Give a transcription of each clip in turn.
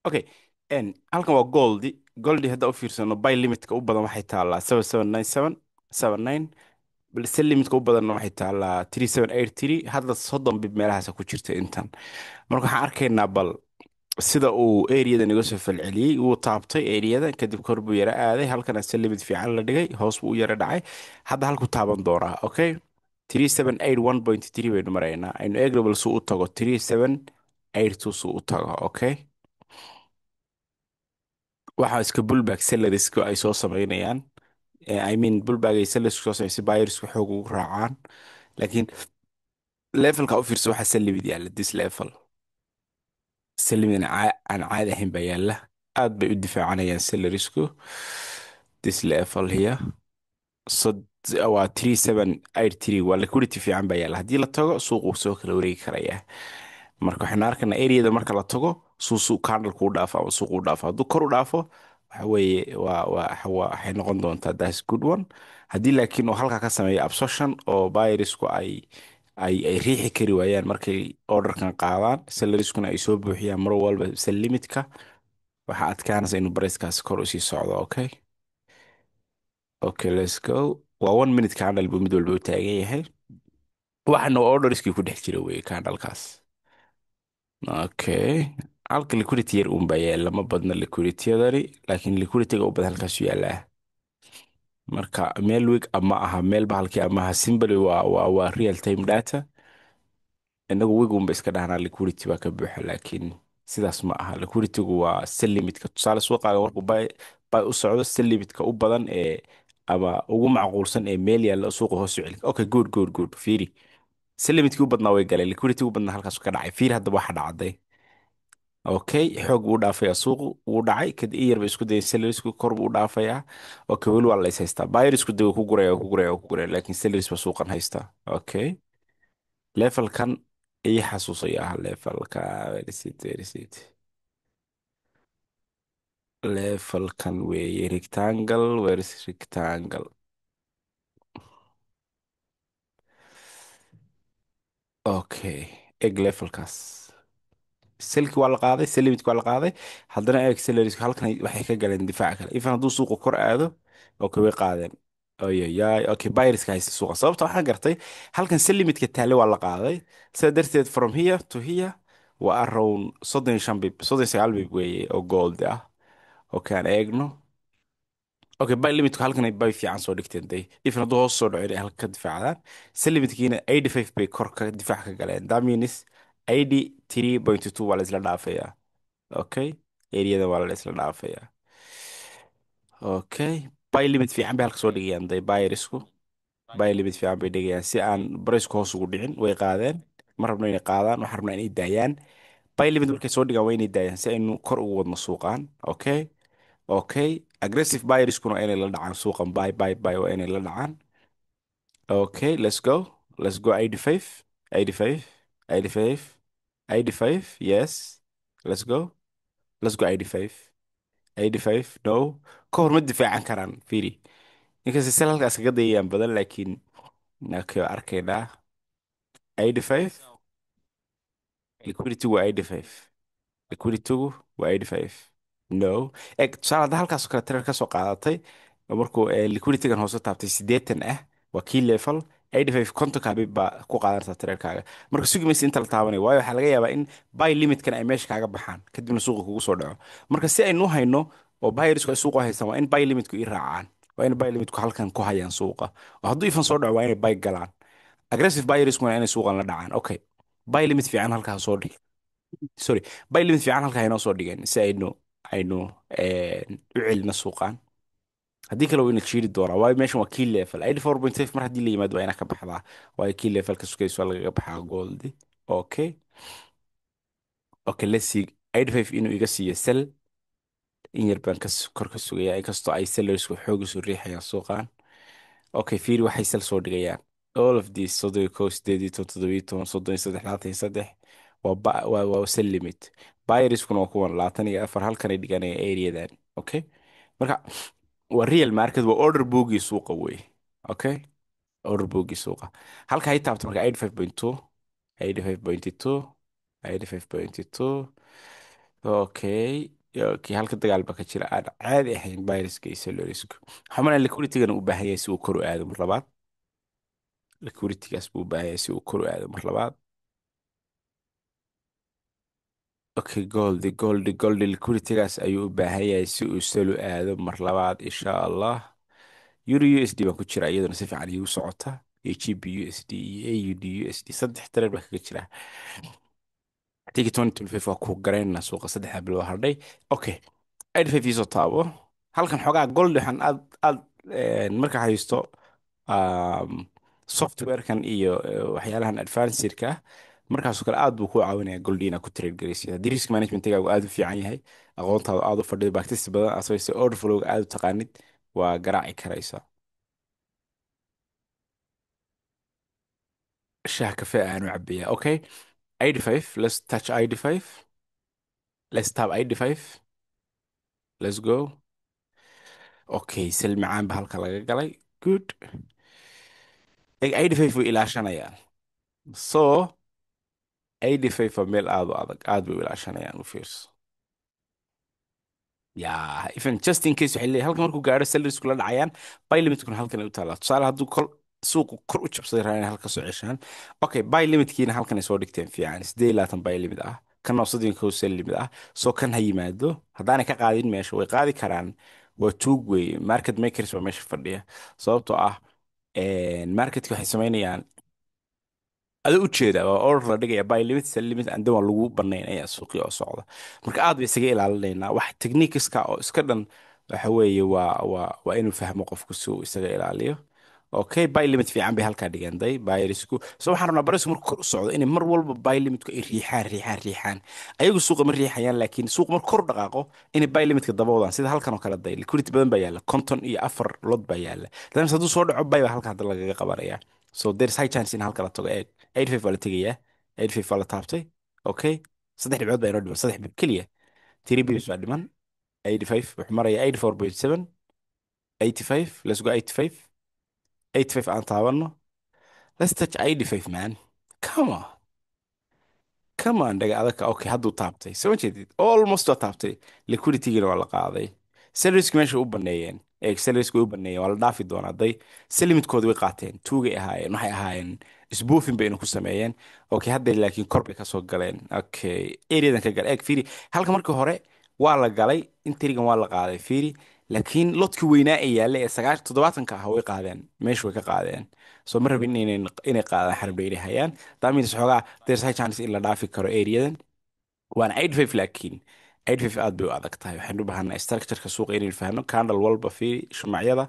okay. Halkan waa goldi hadda u fiirsano buy limitka u badan waxay taalaa 7797 balse limitka u badanna waxay taalaa 3783 hadda 30 bib meelahaas ku jirta intan. Marka waxaan arkaynaa bal sida uu eriyadan iga soo falceliyey. Wuu taabtay eriyada kadib kor buu yara aaday, halkan ase limit fiican la dhigay, hoos buu u yara dhacay. Hadda halku taaban doonaa. Okay, 3781.3 baynu maraynaa. Aynu eegno bal suu u tago 3782 suu u tago. Okay, waxaa iska bullback selleriska ay soo samaynayaan. I mean bullback ay sellersku soo samaysay buyersku xoog ugu raacaan, laakiin levelka u fiirsa waxaa sellimid yaalla this level. سلم عن عادة الحين بياله aad bay u difaacanayaan salarisku. This level here صد waa 3783 waa liquidity fiican baa yaala. Haddii la tago suuqu soo kala wareegi karayaa. Marka waxaan arkaynaa areada marka la tago suuq candle ku dhaafo ama suuq u dhaafo. Hadduu kor u dhaafo waxa weeye waxay noqon doontaa that's good one. Haddii laakiin uu halkaa ka sameeyo absorption oo buyersku ay riixi kari waayaan markay orderkan qaadaan, selleriskuna ay soo buuxiyaan mar walba sell limitka, waxaa adkaanaysa inuu barayskaasi kor usii socdo. Okay, okay, let's go. Waa 1 minute candle buu mid walba u taagan yahay. waxana orderskii ku dhex jira weye candlekaas. Okay, halka liquidity yar uun baa yaala, ma badna liquidity-yadani, laakiin liquidity-ga u badan halkaasu yaalaa. Marka meel weeg ama aha meel bahalkii ama aha simply waa real time data. inagu wiguunba iska dhahnaa liquidity baa ka buuxa, laakiin sidaas ma aha. Liquidity-gu waa sell limitka. Tusaale suuqaaga markuu buy u socdo, sell limitka u badan ee ama ugu macquulsan ee meel yaalla suuqa hoos u celi. Okay, good fiiri, sell limitkii u badnaa way galeen, liquidity u badnaa halkaas ka dhacay. Fiiri hadda waxa dhacday. Okay, xoog buu u dhaafayaa suuqu, wuu dhacay kadib in yarba isku dayay sellerisku kor buu u dhaafayaa. Okay, weli waa la is haystaa. Buyersku dee wuu ku guraya wuu ku guraya wuu ku guraya, laakiin selleris baa suuqan haystaa. Okay, levelkan ii xasuusaya ah levelka. Where is it? Where is it? Levelkan weeye rectangle. Where is rectangle? Okay, egg levelkaas selki waa la qaaday, sellimidki waa la qaaday. Haddana egg selleriska halkan waxay ka galeen difaaca kale. Ifan hadduu suuqu kor aado okay way qaadeen. Oyoyaay, okay, buyerska haysta suuqa. Sababta waxaan gartay halkan sellimidka taale waa la qaaday. Sidaa darteed from here to here waa around 35 bib 39 bib weeye oo gold ah. Okay, aan eegno. Okay, buy limitku halkan ay buy fiican soo dhigteen day. Ifan hadduu hoos soo dhaco inay halka ka difaacdaan. Sell limitkiina 85 bay kor ka difaac ka galeen. That means 83.2 waa la isla dhaafayaa. Okay, eriyada waa la isla dhaafayaa. Okay, buy limit fiican bay halka soo dhigayaan day buyersku. Buy limit fiican bay dhigayaan si aan price-ku hoos ugu dhicin. Way qaadeen, ma rabno inay qaadaan, waxaan rabnaa inay daayaan. Buy limit markay soo dhigaan waa inay daayaan si aynu kor ugu wadno suuqan. Okay, okay, aggressive buyerskuna waa inay la dhacaan suuqan. Buy waa inay la dhacaan. Okay, let's go 85 85 85 85. Yes, let's go 85 85. No, ka hor ma difaacan karaan. Fiiri, inkasta sel halkaas kaga dayayaan badan, laakiin okay, waa arkaynaa 85. Liquidity waa 85. Liquidity-gu waa 85. No, tusaale hadda halkaasoo kale tirar ka soo qaadatay oo markuu liquidity-gan hoose taabtay 80 ah, waa key level. 85 kontonka habib baa ku qaadanaysaa tirarkaaga. Marka sugi maysa inta la taabanayo, waayo waxaa laga yaabaa in buy limitkan ay meesha kaaga baxaan kadibna suuqa kugu soo dhaco. Marka si aynu hayno oo buyersku ay suuqa haystaan, waa in buy limitku ii raacaan. Waa in buy limitku halkan ku hayaan suuqa, oo hadduu ifan soo dhaco waa inay buy galaan. Aggressive buyersku waa inay suuqan la dhacaan. Okay, buy limit fiican halkaa soo dhig. Sorry, buy limit fiican halkaa inoo soo dhigeen si aynu u celino suuqan. Haddii kale waa ina jiiri doonaa, waayo meeshan waa key level. 84.5 mar haddii la yimaado waa ina ka baxdaa, waayo key levelka sugayso waa lagaga baxaa goldi. Okay, okay, let's see 85 inuu iga siiyo sell. In yar baan kor ka sugayaa, inkastoo ay sellersku xoog isu riixayaan suuqan. Okay, fiiri waxay sell soo dhigayaan. All of these 31 17 17 33 waa sell limit. Buyerskuna waa kuwan 24 halkan ay dhiganayaan areadan. Okay, marka waa real market, waa order boogii suuqa wey. Okay, order boogii suuqa halka ay taabto marka 85.2 85.2 85.2. okay. Okay, halka dagaal baa ka jira aan caadi ahayn viruska iyo cellularska. waxaa malaa liquidity-gana u baahan yahay si uu kor u aado mar labaad. liquidity-gaas buu u baahan yahay si uu kor u aado mar labaad. okay, gold liquidity-gaas ayuu u baahan yahay si uu sal u aado mar labaad insha allah. euro USD baa ku jira iyaduna si fiican iigu socota, iyo GBP USD iyo AUD USD saddex trade baa kaga jira. tigi 2025 waa ku garaynaa suuqa saddexa bilood hardhay. Okay, 85 iisoo taabo. halkan xoogaa gold waxaan aad markaa haysto um, softwarekan iyo waxyaalahan advancedka ah, markaasoo kale aad buu ku caawinaya goldi inaad ku trade garaysid haddii risk managementigaagu aad u fiican yahay, aqoontaada aad u fadhido, bactisi badan asagase order flowga aad u taqaanid, waa garaaci karaysa. shaah kafee aanu cabayaa. Okay, 85, let's touch 85. Let's tap 85. Let's go. Okay, sel macaan ba halka laga galay. Good. 85 wuu ilaashanayaan. So 85 waa meel aad u adag, aad bay u ilaashanayaan u fiirso. ya even just in case waxay leeyahay halka markuu gaaro salaries kula dhacayaan, buy limitkuna halkan ay u taalaa. tusaale hadduu suuqu kor u jabsaday rabaan inay halka soo ceshaan. Okay, buy limitkiina halkan ay soo dhigteen fiican 28 buy limit ah, kan oo 31 sell limit ah. So kan ha yimaado, haddaanay ka qaadin meesha way qaadi karaan. waa tuug wey, market makers waa meesha fadhiya. sababtoo ah marketka waxay samaynayaan adoo ujeeda waa order la dhigaya buy limit sell limit and then waa lagu banaynaya suuqii oo socda. marka aad bay isaga ilaalinaynaa wax techniqueska oo iska dhan. waxa weeye waa inuu fahmo qofku si uu isaga ilaaliyo. okay, buy limit fiican bay halkaa dhigeenday buyrisku. so waxaan rabnaa barisku markuu kor u socdo inay mar walba buy limitku ay riixaan. ayagu suuqa ma riixayaan, laakiin suuq markuu kor u dhaqaaqo inay buy limitka daboodaan, sida halkan oo kale day liquidity badan baa yaalla, konton iyo afar lod baa yaalla. times hadduu soo dhaco buy baa halka hadda lagaga qabanaya. so there's high chance in halka la tago eeg. 85 waa la tegayaa. 85 waa la taabtay. okay, saddex dhibcood baa inoo dhiman, saddex dhibcood keliya. 3 bps baa dhiman. 85 wuxuu maraya 84.7. 85, let's go 85. 85 aan taabano. Let's touch 85 man. Come on. Come on dhaga adagka. Okay, hadduu taabtay soo jeedid almost waa taabtay. liquidity-gina waa la qaaday. salariesku meesha u baneeyeen, salariesku way u baneeyeen, waa la dhaafi doonaa day. selimitkoodi way qaateen, tuugay ahaayeen, waxay ahaayeen spoofing bayna ku sameeyeen. okay, hadda laakiin kor bay kasoo galeen. okay, areadan ka gal eeg fiiri. halka markii hore waa la galay, intrigan waa la qaaday fiiri. laakiin lodkii weynaa ee yaalla ee 70 ah way qaadeen, meesha way ka qaadeen. so ma rabin inay qaadaan xarab inay hayaan. that means xoogaa there's high chance in la dhaafi karo areadan. waana 85 laakiin 85 aad bay u adag tahay. waxaynu u baahanaa structureka suuqa inaynu fahno. candle walba fiiri shumacyada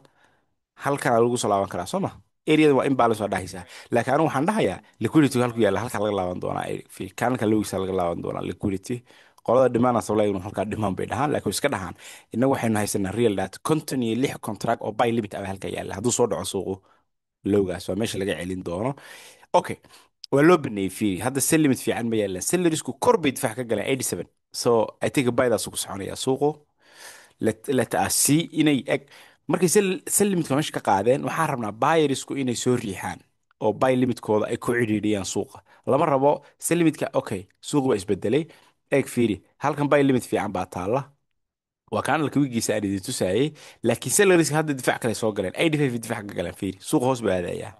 halkana lagu soo laaban karaa soo ma. areada waa imbalance waa dhahaysaa. laakiin anigu waxaan dhahayaa liquidity halku yaalla halka laga laaban doonaa. fiiri candleka lowgiisa laga laaban doonaa liquidity. qolada dhimaana sablaynu halkaa dhimaan bay dhahaan, laakiin way iska dhahaan. innagu waxaynu haysanaa real data 56 contract oo buy limit ah baa halka yaalla. hadduu soo dhaco suuqu lowgaas waa meesha laga celin doono. okay, waa loo baneeyey fiiri. hadda sell limit fiican ma yaalaan, sellariesku kor bay difaac ka galeen 87. so I think buydaas ku soconaya suuqu. let us see inay eg markay sell limitka meesha ka qaadeen, waxaan rabnaa buyersku inay soo riixaan oo buy limitkooda ay ku cidhiidhiyaan suuqa. lama rabo sell limitka. okay, suuqu waa isbedelay. eeg fiiri halkan buy limit fiican baa taalla, waa kaanalka wigiisa aan idin tusaayey. laakiin sellariska hadda difaac kale soo galeen, 85 difaac ka galeen fiiri. suuqa hoos buu aadayaa.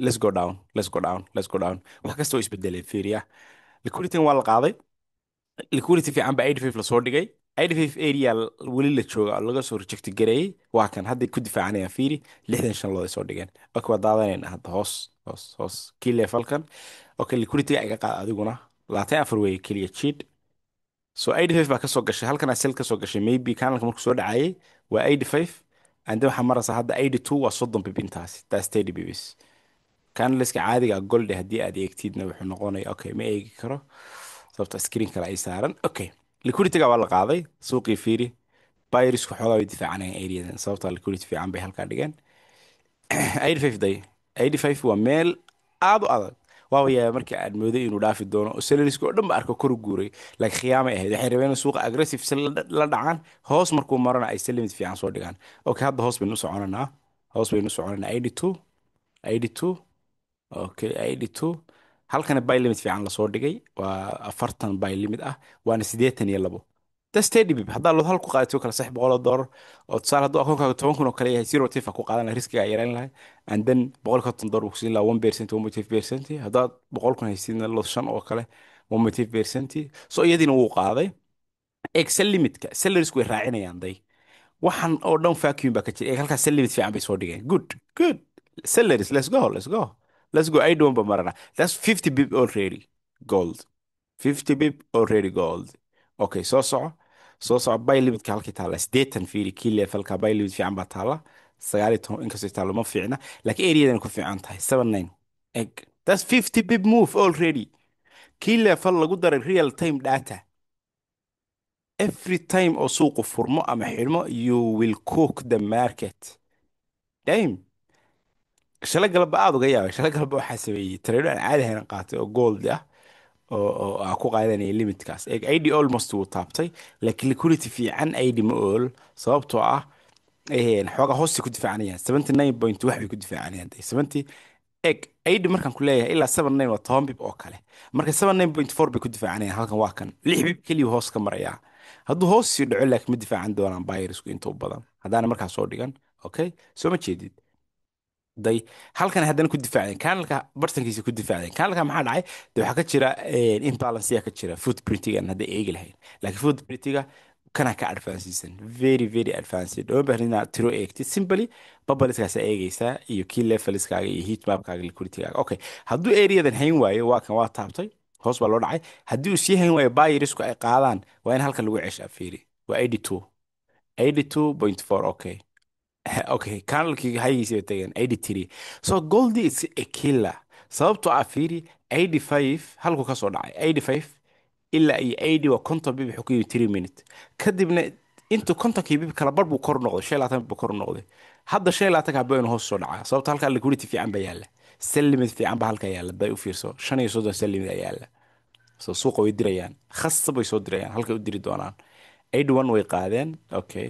let's go down, let's go down, let's go down. wax kasta oo isbedeleen fiiriya. liquidity waa la qaaday. liquidity fiican baa 85 lasoo dhigay. 85 area weli la jooga oo laga soo reject gareeyey. waa kan hadda ku difaacanayaan fiiri. 65 looday soo dhigeen. okay, waa daadanayna hadda hoos kii levelkan. okay, liquidity ay ka qaad adiguna 24 wey keliya cheat. so 85 baa kasoo gashay halkan sel kasoo gashay, maybe kanalka markuu soo dhacayay waa 85. and then waxaa maraysaa hadda 82 waa 30 bibintaasi, taas 30 bibis. kanaliska caadiga ah golde haddii aad eegtidna wuxuu noqonaya. okay, ma eegi karo sababta screen kale ay saaran. okay, liquidity-ga waa la qaaday suuqii fiiri. buyrisku xoogaa way difaacanayaan areadan sababta liquidity fiican bay halkaa dhigeen. 85 day. 85 waa meel aad u adag. waawa yaaba markii aad mooday inuu dhaafi doono oo salariska oo dhan ba arko kor u guuray, laakiin khiyaamay ahayd. waxay rabeen in suuqa aggressive sell la dhacaan, hoos markuu marana ay sell limit fiican soo dhigaan. okay, hadda hoos baynu u soconanaa. hoos baynu u soconanaa 82. 82. okay, 82. halkana buy limit fiican lasoo dhigay waa 40 buy limit ah, waana 82. ده steady bib haddaa lood hal ku qaadato kala $600 oo tusaale hadduu akoonkaaga 10 kun oo kale yahay zero tifa ku qaadan lahay riskiga ay yarayn lahay, and then $150 uu ku siin lahaa 1%, 1.5%. haddaad 100 kun haysidna lood 5 oo kale 1.5%. so iyadiina wuu qaaday. Excel limitka salarisku way raacinayaan day, waxaan oo dhan vacuum baa ka jira. Halkaas sell limit fiican bay soo dhigeen. Good, good. Salaries, let's go, let's go. Let's go. I don't marana. That's 50 bip already. Gold. 50 bip already gold. Okay, soo soco. Soo soco buy limitka halkii taala. Sideetan fiiri key levelka buy limit fiican baa taala. 19 inkastoo taalo ma fiicna, laakiin areadan ku fiican tahay 79. Egg. That's 50 bip move already. Key level lagu daray real time data. Every time oo suuqu furmo ama xidhmo, you will cook the market. Damn. shalay galaba aad uga yaabay. Shalay galaba waxaa sameeyey trader aan caadi ahayn qaatay oo gold ah, oo aan ku qaadanaya limitkaas. ID almost wuu taabtay, laakiin liquidity fiican ID ma ool, sababtoo ah xoogaa hoosta ku difaacanayaan 79 point wax bay ku difaacanayaan 70. ID markaan ku leeyahay ilaa 79 waa 10 bib oo kale, marka 79.4 bay ku difaacanayaan. halkan waa kan 6 bib keliya hoos ka maraya. hadduu hoos sii dhaco laakiin ma difaacan doonaan buyersku inta u badan haddaana markaa soo dhigan. Okay, soo ma jeedid day. halkan haddana ku difaacdeen kanalka bartankiisa ku difaacdeen kanalka maxaa dhacay de waxaa ka jira imbalance ka jira footprintigan hadda eegi lahayn, laakiin footprintiga kana ka advancedsan, very very advanced. oo baahan inaad tiro eegtid simply bubbliskaas eegaysaa iyo key levelskaaga iyo heat mapkaaga liquiditygaaga. Okay, hadduu areadan hayn waayo waa kan waa taabtay, hoos baa loo dhacay. haddii uu sii hayn waayo buyersku ay qaadaan waa in halkan lagu ceshaa fiiri waa 82, 82.4. Okay. Okay, kanalkii hayigiisa bay tageen 83. So Goldie is a killer. sababtoo ah fiiri 85 halku ka soo dhacay 85 ilaa iyo 80 waa konton bib wuxuu ku yimi 3 minute. kadibna intuu kontonkii bib kala bar buu kor noqday 25 buu kor noqday. hadda 25 ka baa inuu hoos soo dhacaa, sababtoo halka liquidity fiican baa yaala, sell limit fiican baa halka yaala. bay u fiirso 35 sell limit ayaa yaala. So suuqa way dirayaan, khasab way soo dirayaan, halkay u diri doonaan. 81 way qaadeen. Okay,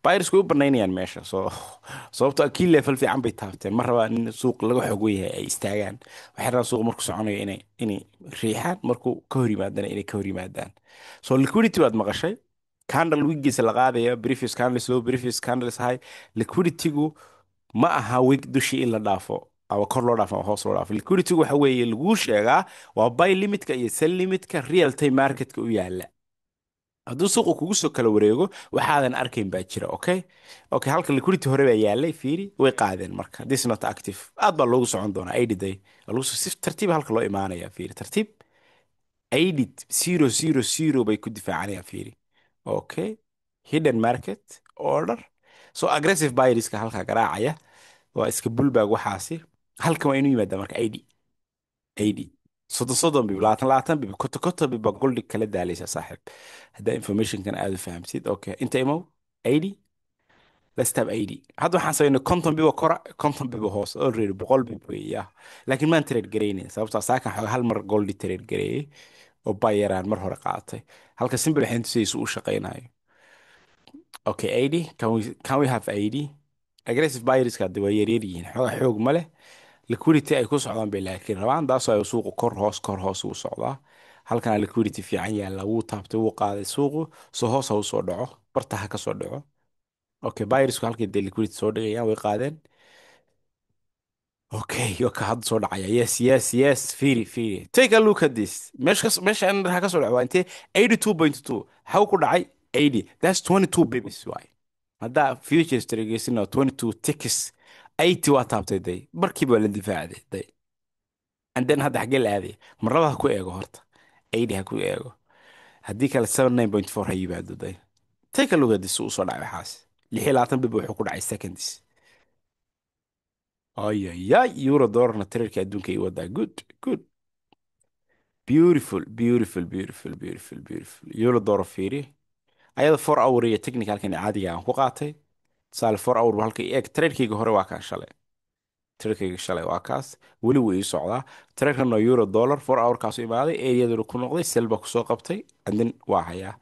buyers way u banaynayaan meesha. sababtoo ah key level fiican bay taabteen, ma rabaa in suuq laga xoog yahay ay istaagaan. waxay rabaan suuq markuu soconayo inay riixaan, markuu ka hor yimaadana inay ka hor yimaadaan. So liquidity waad maqashay, candle wigiisa la qaadaya, previous candles low, previous candles high. Liquiditygu ma aha wig dushii in la dhaafo ama kor loo dhaafo ama hoos loo dhaafo. Liquidity waxa weeye laguu sheegaa waa buy limitka iyo sell limitka real time marketka u yaala. hadduu suuqu kugu soo kala wareego waxaadan arkayn baa jira. Okay, okay, halka liquidity hore baa yaalay fiiri way qaadeen. marka this is not active, aad baa loogu socon doonaa 80 day. si tartiib halka loo imaanaya fiiri tartiib. 80 bay ku difaacanayaan fiiri. Okay, hidden market order. So aggressive buyerska halka garaacaya waa iska bullbag waxaasi. halkan waa inuu yimaada marka 80 soddon bib 20 bib koto bib baa goldi kala daalaysa saaxiib, haddaa informationkan aad u fahamsid. Okay, inta imow 80. let's tab 80. hadda waxaan sameynay konton bib oo kora, konton bib oo hoos, already 100 bib weeya. laakiin maan trade garaynin, sababtoo ah saakan xoga hal mar goldi trade gareeyay oo bayeraan mar hore qaatay. halka simple waxay tusaysa u shaqaynayo. Okay, 80. Can we have 80? Aggressive buyers ka waa yaryar yihiin, xoog ma leh. Liquidity ay ku socdaan bay laakiin rabaan, taasoo ay suuqu kor hoos u socdaa. halkana liquidity fiican yaalla, wuu taabtay wuu qaaday suuqu, soo hoos ha u soo dhaco, barta ha ka soo dhaco. Okay, buyersku halkii dee liquidity soo dhigayaan way qaadeen. Okay, yoka hadda soo dhacaya. Yes, yes, yes. Fiiri. Take a look at this. meesha in ha ka soo dhaco waa intee 82.2. How ku dhacay 80? That's 22 babies. Why? haddaa futures tradegeysina 22 ticks 80 waa taabtay day, markiiba waa la difaacday day. and then hadda xaggee la aaday, marlaba ha ku eego horta 80 ha ku eego, haddii kale 79.4 ha yimaado day. take a look at this. uu soo dhacay waxaas 26 bib wuxuu ku dhacay seconds. ayayay euro dollarna tirarka adduunka i wadaa. Good. Beautiful. euro dollar fiiri ayada 4 hour iyo technicalkan caadiga aan ku qaatay. tusaale 4 hour halka eeg tradekayga hore waa kaan shalay, tradekayga shalay waa kaas weli wuu ii socdaa. tradekan waa euro dollar 4 hour kaasu imaaday, areaduna ku noqday, sel baa kusoo qabtay, and then waa hayaa.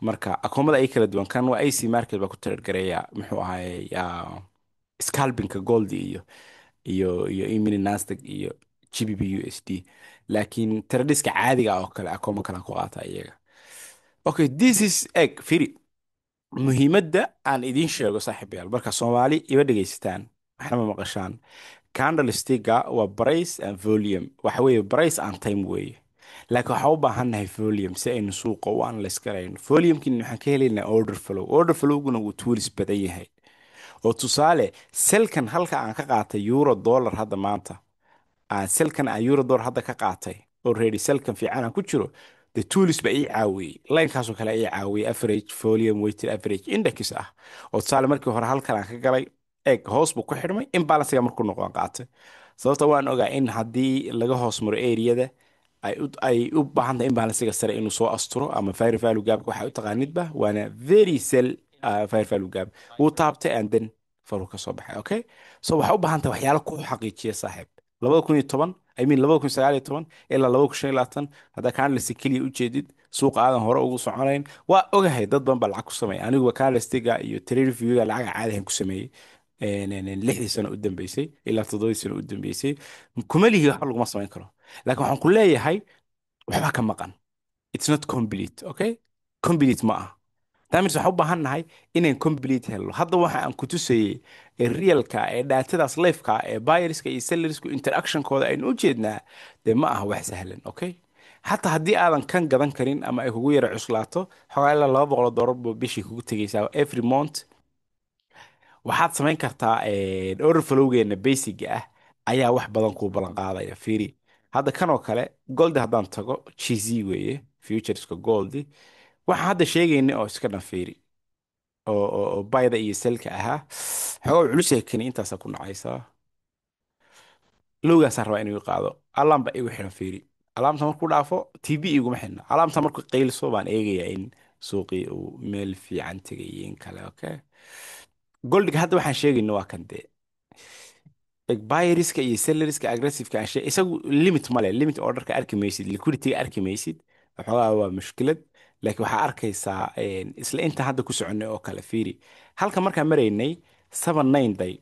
marka akoomada ay kala duwan, kan waa AC market baa ku trade gareeya muxuu ahaay scalpinka gold iyo imini nasdaq iyo GBP USD. laakiin tradiska caadiga ah oo kale akooma kale ku qaata iyaga. Okay, this is egg firi. muhiimadda aan idiin sheego saaxiibayaal, marka Soomaali iba dhegaysataan waxna ma maqashaan. Candlestick-ga waa price and volume, waxa weeye price and time weeye. laakiin waxaa u baahannahay volume si aynu suuqa u analyse garayno. Volume-kin waxaan ka helaynaa order flow. Order flow-guna wuu tools badan yahay. oo tusaale, selkan halka aan ka qaatay euro dollar hadda maanta, selkan aan euro dollar hadda ka qaatay already, selkan fiican aan ku jiro, the tools ba ii caawiyey, linekaasoo kale ii caawiyey, average volume weighted average index ah. oo tusaale markii hore halkan aan ka galay, eeg hoos buu ku xidhmay, imbalancega markuu noqon qaatay. sababta waan ogaa in haddii laga hoos maro areada ay u baahan tahay imbalancega sare inuu soo asturo, ama fair value gap waxa u taqaanidba, waana very sell fair value gap. wuu taabtay and then faruu ka soo baxay. Okay, so waxaa u baahan tahay waxyaalo ku xaqiijiya saaxiib. 2010 I mean 2019 ilaa 2025 hadda candlestick keliya ujeedid suuqa aadan hore ugu soconayn. waa ogahay dad badan baa lacag ku sameeya, aniguba candlestick-ga iyo trade review-ga lacag caadi ahaan ku sameeyey 6 sano u dambeysay ilaa 7 sano u dambeysay. kuma lihi wax laguma samayn karo, laakiin waxaan ku leeyahay waxba ka maqan. It's not complete. Okay, complete ma aha. tamis waxaan u baahan nahay inaan complete helno. hadda waxa aan ku tusayey ee realka ee datadaas lifeka ee buyerska iyo sellersku interactionkooda aynu u jeednaa, dee ma aha wax sahlan. Okay, xataa haddii aadan kan gadan karin ama ay kugu yara cuslaato, xogaa ilaa $200 buu bishii kugu tegaysaa every month. waxaad samayn kartaa order flowgeena basiga ah ayaa wax badan kuu ballan qaadaya. fiiri, hadda kan oo kale gold haddaan tago, GZ weeye futureska gold. waxaan hadda sheegayna oo iska dhan fiiri, oo bayda iyo selka ahaa, xogaa culus ee kani intaasaa ku nacaysaa. lowgaasaa rabaa inuu qaado, alaamba igu xidhan. fiiri, alaamta markuu dhaafo TB iguma xidhna, alaamta markuu qaylso baan eegayaa in suuqii uu meel fiican tegay iyo in kale. Okay, goldiga hadda waxaan sheegayna waa kan dee buyeriska iyo selleriska aggressiveka aan sheeg, isagu limit male, limit orderka arki maysid, liquidity arki maysid. waxoogaa waa mushkilad. laakiin waxaa arkaysaa isla inta hadda ku soconay oo kale. fiiri, halka markaan maraynay 79 day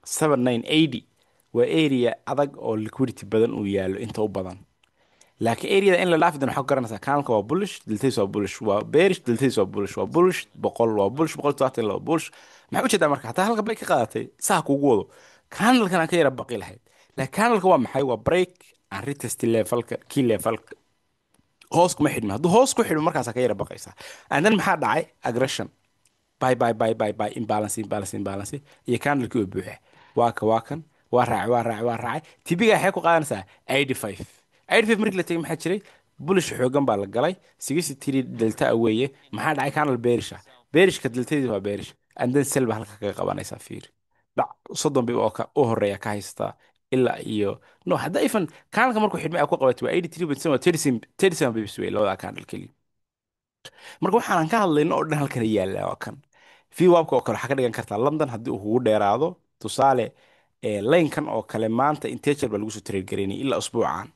7980 waa area adag oo liquidity badan uu yaalo inta u badan. laakiin areada in la dhaafi doono waxaa ku garanaysaa, kanalka waa bullish, deltays waa bullish, waa bearish, deltays waa bullish, waa bullish 100, waa bullish 170, waa bullish. maxaa ujeedaa marka hataa halka bay ka qaadatay saa kugu wado, kanalkan aan ka yara baqi lahayd. laakiin kanalka waa maxay? waa break aan retest levelka, key levelka hoos kuma xidhmi. hadduu hoos ku xidhmo markaasaa ka yara baqaysaa. and then maxaa dhacay? aggression, buy imbalance imbalance imbalance, iyo candlekii oo buuxa. waa kan waa raacay waa raacay. tibiga waxay ku qaadanaysaa 85. 85 markii la tegay maxaa jiray? bullish xoogan baa la galay, 63 delta weeye. maxaa dhacay? candle bearish ah. bearishka deltadii waa bearish, and then sell baa halka kaga qabanaysaa. fiir, dhac 30 bib oo u horeeya ka haystaa ilaa iyo no, hadda ifan candleka markuu xidhmay ku qabatay waa 83% waa 37 bibs wey labada candle keliya. marka waxaan ka hadlayno oo dhan halkan yaalla waa kan. VWAP-ka oo kale waxaa ka dhigan kartaa London haddii uu kugu dheeraado. tusaale, laynkan oo kale maanta intee jeer baa lagu soo trade garaynay ilaa usbuucan.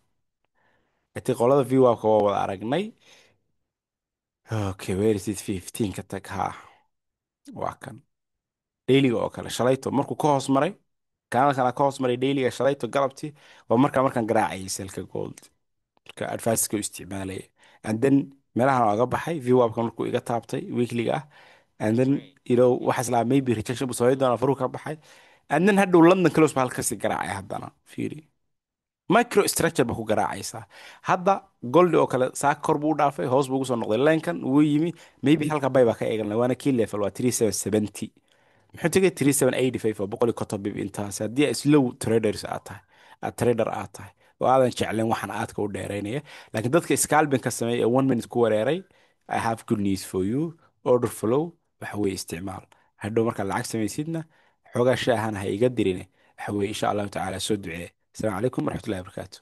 intii qolada VWAP-ka waa wada aragnay. Okay, where is it? 15 ka tag. ha waa kan dailiga oo kale shalayto markuu ka hoos maray, kanalkana ka hoos maray dailiga shalayto galabtii, waa markaan garaacayay selka gold, marka advice-ka u isticmaalaya. and then meelahan oga baxay VWAP-ka markuu iga taabtay weekliga ah. and then waxaas lahaa maybe rejection buu samayn doonaa, faruu ka baxay. and then hadhow London close baa halkasii garaacay haddana. fiiri, micro structure ba ku garaacaysaa. hadda goldi oo kale saa kor buu u dhaafay, hoos buu ugu soo noqday, linkan wuu yimi, maybe halka bay baa ka eeganay, waana key level waa 3770. muxuu tegay 3785 oo 150 bib. intaas haddii slow traders aad tahay, trader aad tahay oo aadan jeclayn waxaan aadka u dheeraynaya. laakiin dadka scalping ka sameeya ee 1 minute ku wareeray, I have good news for you. order flow waxa weeye isticmaal. hadhow markaad lacag samaysidna xoogaa shaahana ha iga dirine, waxa weeye insha allahu tacaala soo ducee. السلام عليكم ورحمة الله وبركاته.